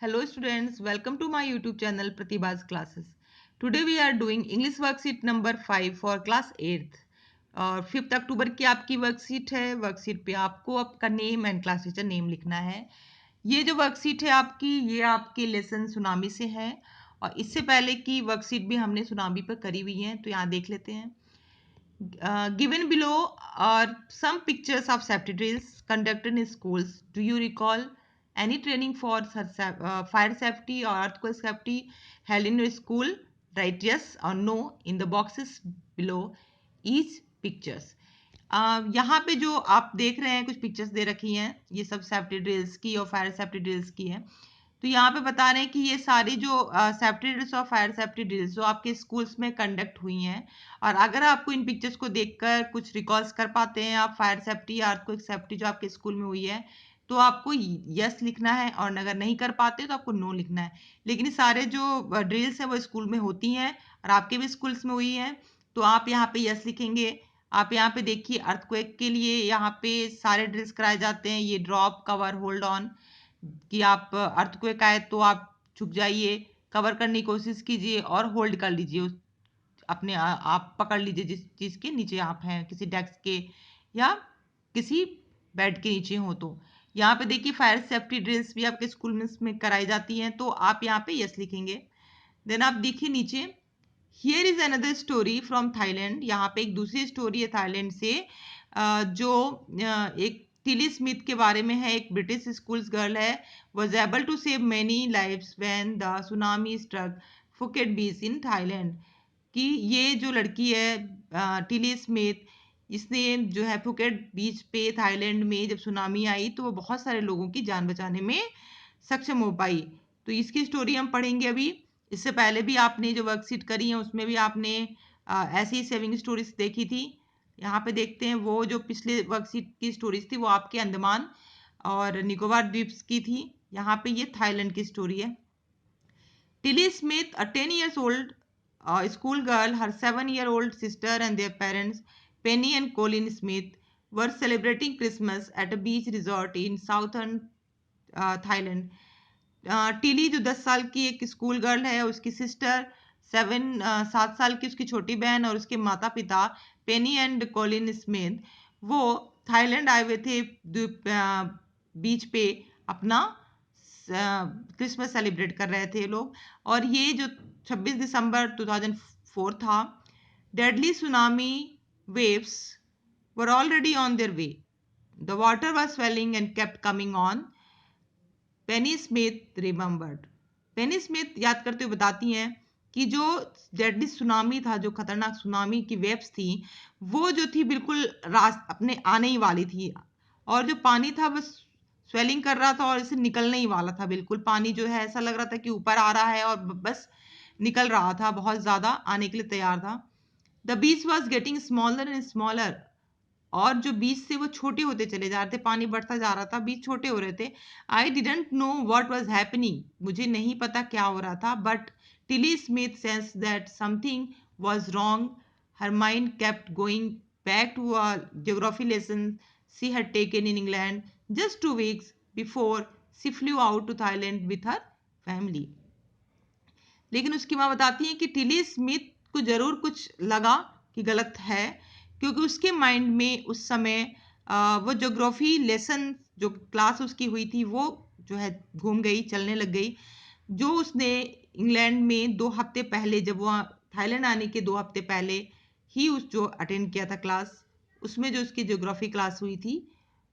Hello students, welcome to my YouTube channel Pratibha's Classes. Today we are doing English worksheet number 5 for class 8th. और 5 अक्टूबर की आपकी worksheet है। Worksheet पे आपको आपका name and class teacher name लिखना है। ये जो वर्कशीट है आपकी, ये आपके लेसन सुनामी से है और इससे पहले की वर्कशीट भी हमने सुनामी पर करी हुई है, तो यहाँ देख लेते हैं। Given below are some pictures of safety drills conducted in schools. Do you recall any training for fire safety or earthquake safety held in your school? Write yes or no in the boxes below each pictures. यहाँ पे जो आप देख रहे हैं कुछ pictures दे रखी हैं, ये सब सेफ्टी ड्रिल्स की और फायर सेफ्टी ड्रिल्स की है। तो यहाँ पे बता रहे हैं कि ये सारी जो सेफ्टी ड्रिल्स और फायर सेफ्टी ड्रिल्स जो आपके स्कूल्स में कंडक्ट हुई हैं, और अगर आपको इन पिक्चर्स को देखकर कुछ रिकॉल्स कर पाते हैं आप फायर सेफ्टी या अर्थक्वेक सेफ्टी जो आपके स्कूल में हुई है, तो आपको यस लिखना है, और अगर नहीं कर पाते तो आपको नो लिखना है। लेकिन ये सारे जो ड्रिल्स हैं वो स्कूल में होती हैं और आपके भी स्कूल्स में हुई हैं, तो आप यहाँ पे यस लिखेंगे। आप यहाँ पे देखिए अर्थक्वेक के लिए यहाँ पे सारे ड्रिल्स कराए जाते हैं। ये ड्रॉप, कवर, होल्ड ऑन, कि आप अर्थक्वेक आए तो आप झुक जाइए, कवर करने की कोशिश कीजिए और होल्ड कर लीजिए, अपने आप पकड़ लीजिए जिस चीज़ के नीचे आप हैं, किसी डेस्क के या किसी बेड के नीचे हो। तो यहाँ पे देखिए फायर सेफ्टी ड्रिल्स भी आपके स्कूल में कराई जाती हैं, तो आप यहाँ पे यस लिखेंगे। देन आप देखिए नीचे, here is another story from Thailand. यहाँ पे एक दूसरी स्टोरी है थाईलैंड से, जो एक टिली स्मिथ के बारे में है। एक ब्रिटिश स्कूल गर्ल है, was able to save many lives when the tsunami struck Phuket beach in Thailand. कि ये जो लड़की है टिली स्मिथ, इसने जो है फुकेट बीच पे थाईलैंड में जब सुनामी आई तो वो बहुत सारे लोगों की जान बचाने में सक्षम हो पाई। तो इसकी स्टोरी हम पढ़ेंगे अभी। इससे पहले भी आपने जो वर्कशीट करी है उसमें भी आपने ऐसी सेविंग स्टोरीज देखी थी। यहाँ पे देखते हैं, वो जो पिछले वर्कशीट की स्टोरीज थी वो आपके अंडमान और निकोबार द्वीप्स की थी। यहाँ पे ये थाईलैंड की स्टोरी है। Tilly Smith, a 10 years old school girl, her 7-year-old sister and their parents, Penny and Colin Smith, were celebrating Christmas at a beach resort in southern Thailand. Tilly जो 10 साल की एक स्कूल गर्ल है, उसकी sister 7 साल की उसकी छोटी बहन और उसके माता पिता पेनी एंड कोलिन स्मिथ, वो थाईलैंड आए हुए थे बीच पे अपना क्रिसमस सेलिब्रेट कर रहे थे लोग। और ये जो 26 दिसंबर 2004 था, deadly tsunami waves were already on their way. The water was swelling and kept coming on. Penney Smith remembered. Penney Smith याद करते हुए बताती हैं कि जो डेडली सुनामी था, जो खतरनाक सुनामी की वेव्स थी, वो जो थी बिल्कुल अपने आने ही वाली थी, और जो पानी था बस स्वेलिंग कर रहा था और इसे निकलने ही वाला था। बिल्कुल पानी जो है ऐसा लग रहा था कि ऊपर आ रहा है और बस निकल रहा था, बहुत ज़्यादा आने के लिए तैयार था। The beach was getting smaller and smaller, और जो बीच से वो छोटे होते चले जा रहे थे, पानी बढ़ता जा रहा था, बीच छोटे हो रहे थे। I didn't know what was happening, मुझे नहीं पता क्या हो रहा था, but Tilly Smith sense that something was wrong. Her mind kept going back to a geography lesson she had taken in England just 2 weeks before she flew out to Thailand with her family. लेकिन उसकी माँ बताती है कि Tilly Smith को ज़रूर कुछ लगा कि गलत है, क्योंकि उसके माइंड में उस समय वो ज्योग्राफी लेसन जो क्लास उसकी हुई थी वो जो है घूम गई, चलने लग गई। जो उसने इंग्लैंड में 2 हफ्ते पहले, जब वो थाईलैंड आने के 2 हफ्ते पहले ही उस जो अटेंड किया था क्लास, उसमें जो उसकी ज्योग्राफी क्लास हुई थी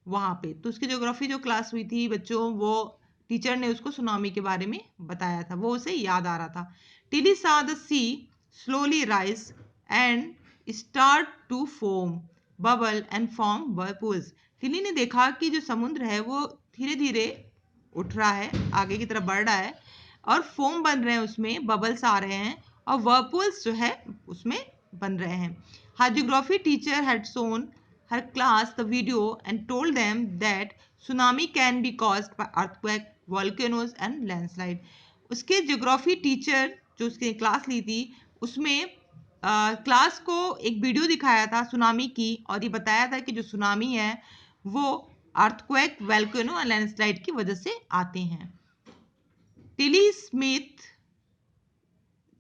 वहाँ पे, तो उसकी ज्योग्राफी जो क्लास हुई थी बच्चों, वो टीचर ने उसको सुनामी के बारे में बताया था, वो उसे याद आ रहा था। Tilly saw the sea slowly rise and start to foam bubble and form whirlpools. Tilly ने देखा कि जो समुद्र है वो धीरे धीरे उठ रहा है, आगे की तरफ बढ़ रहा है, और फोम बन रहे हैं, उसमें बबल्स आ रहे हैं, और वर्लपूल्स जो है उसमें बन रहे हैं। Her geography teacher had shown her class the video and told them that tsunami can be caused by earthquake, volcanoes and landslide. उसके ज्योग्राफी टीचर जो उसके क्लास ली थी, उसमें क्लास को एक वीडियो दिखाया था सुनामी की, और ये बताया था कि जो सुनामी है वो अर्थक्वेक, वोल्केनो और लैंडस्लाइड की वजह से आते हैं।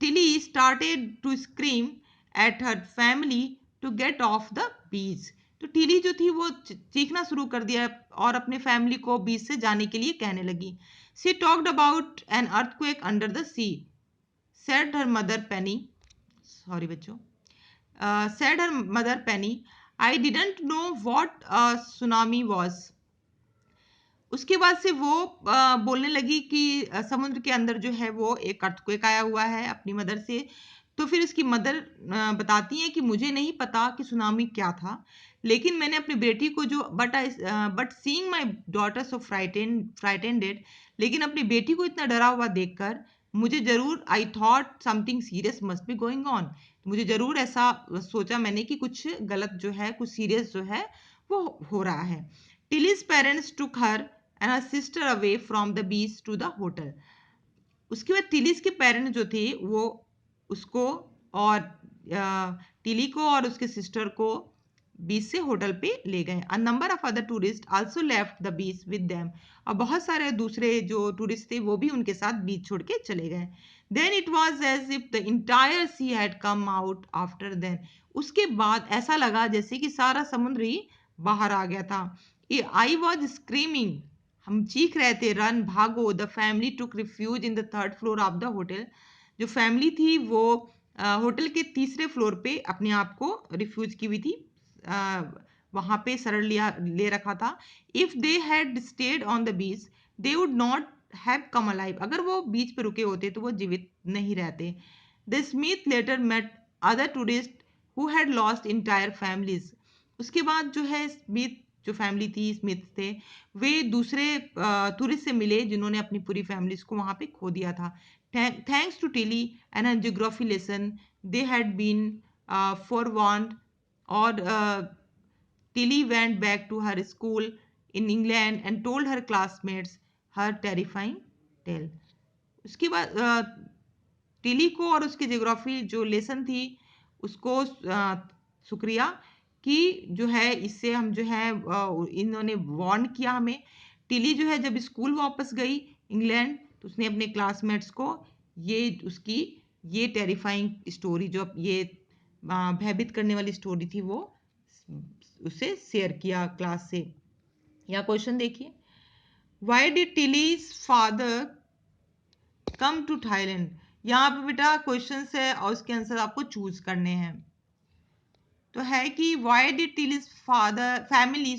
Tilly started to scream at her family to get off the beach. तो टिली जो थी वो चीखना शुरू कर दिया और अपने फैमिली को बीच से जाने के लिए कहने लगी. She talked about an earthquake under the sea, said her mother Penny. Sorry बच्चों. Said her mother Penny. I didn't know what a tsunami was. उसके बाद से वो बोलने लगी कि समुद्र के अंदर जो है वो एक अर्थक्वेक आया हुआ है अपनी मदर से. तो फिर उसकी मदर बताती हैं कि मुझे नहीं पता कि सुनामी क्या था, लेकिन मैंने अपनी बेटी को जो but seeing my daughter so frightened, लेकिन अपनी बेटी को इतना डरा हुआ देखकर मुझे जरूर I thought something serious must be going on. मुझे जरूर ऐसा सोचा मैंने कि कुछ गलत जो है, कुछ सीरियस जो है वो हो रहा है. Tilly's parents took her and her sister away from the beach to the hotel. उसके बाद टिलीज के पेरेंट्स जो थे वो उसको और टिली को और उसके सिस्टर को बीच से होटल पे ले गए. A number of other tourist also left the beach with them. और बहुत सारे दूसरे जो टूरिस्ट थे वो भी उनके साथ बीच छोड़ के चले गए. Then it was as if the entire sea had come out after then. उसके बाद ऐसा लगा जैसे कि सारा समुद्र ही बाहर आ गया था. I was screaming. हम चीख रहे थे, रन भागो. The family took refuge in the third floor of the hotel. जो फैमिली थी वो होटल के तीसरे फ्लोर पे अपने आप को रिफ्यूज की हुई थी, वहाँ पे शरण ले रखा था. If they had stayed on the beach they would not have come alive. अगर वो बीच पे रुके होते तो वो जीवित नहीं रहते. The Smith later met other tourist who had lost entire families. उसके बाद जो है स्मिथ जो फैमिली थी, स्मिथ थे, वे दूसरे टूरिस्ट से मिले जिन्होंने अपनी पूरी फैमिलीज को वहाँ पे खो दिया था. Thanks to Tilly and her geography lesson they had been forewarned. और Tilly went back to her school in England and told her classmates her terrifying tale. उसके बाद टिली को और उसकी ज्योग्राफी जो लेसन थी उसको शुक्रिया कि जो है इससे हम जो है इन्होंने वार्न किया हमें. टिली जो है जब स्कूल वापस गई इंग्लैंड तो उसने अपने क्लासमेट्स को ये उसकी ये टेरिफाइंग स्टोरी, जो ये भयभीत करने वाली स्टोरी थी, वो उसे शेयर किया क्लास से. यहाँ क्वेश्चन देखिए, why did Tilly's father come to Thailand. यहाँ पे बेटा क्वेश्चन है और उसके आंसर आपको चूज करने हैं. तो है कि why did Tilly's family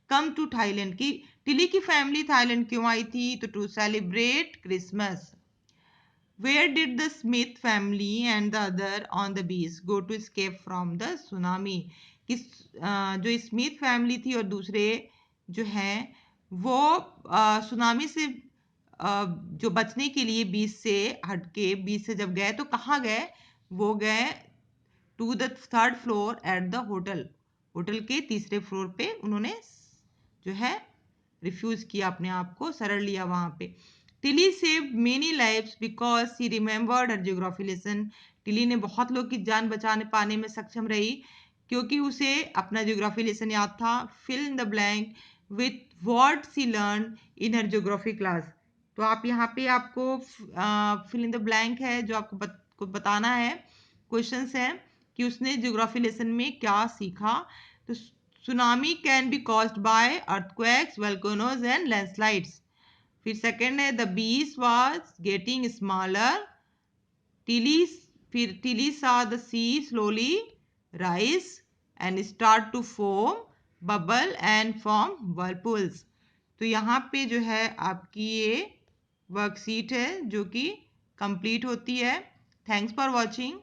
come to Thailand. की टिली की फैमिली थाईलैंड क्यों आई थी? तो to celebrate Christmas. Where did the Smith family and the other on the beach go to escape from the tsunami. किस जो स्मिथ फैमिली थी और दूसरे जो हैं वो सुनामी से जो बचने के लिए बीच से हटके बीच से जब गए तो कहाँ गए? वो गए to the third floor at the hotel. Hotel के तीसरे फ्लोर पे उन्होंने जो है रिफ्यूज किया, अपने आप को शरण लिया वहां पे. Tilly save many lives because she remembered her geography lesson. Tilly ने बहुत लोग की जान बचाने पाने में सक्षम रही क्योंकि उसे अपना ज्योग्राफी लेसन याद था. Fill in the blank with what she learn in her geography class. तो आप यहाँ पे आपको फिल इन द ब्लैंक है जो आपको बताना है. क्वेश्चंस है कि उसने ज्योग्राफी लेसन में क्या सीखा. तो tsunami can be caused by earthquakes, volcanoes and landslides. फिर सेकंड है the beach was getting smaller. Tilly फिर Tilly saw the sea slowly rise and start to foam, bubble and form whirlpools. तो यहाँ पे जो है आपकी ये वर्कशीट है जो कि कंप्लीट होती है. Thanks for watching.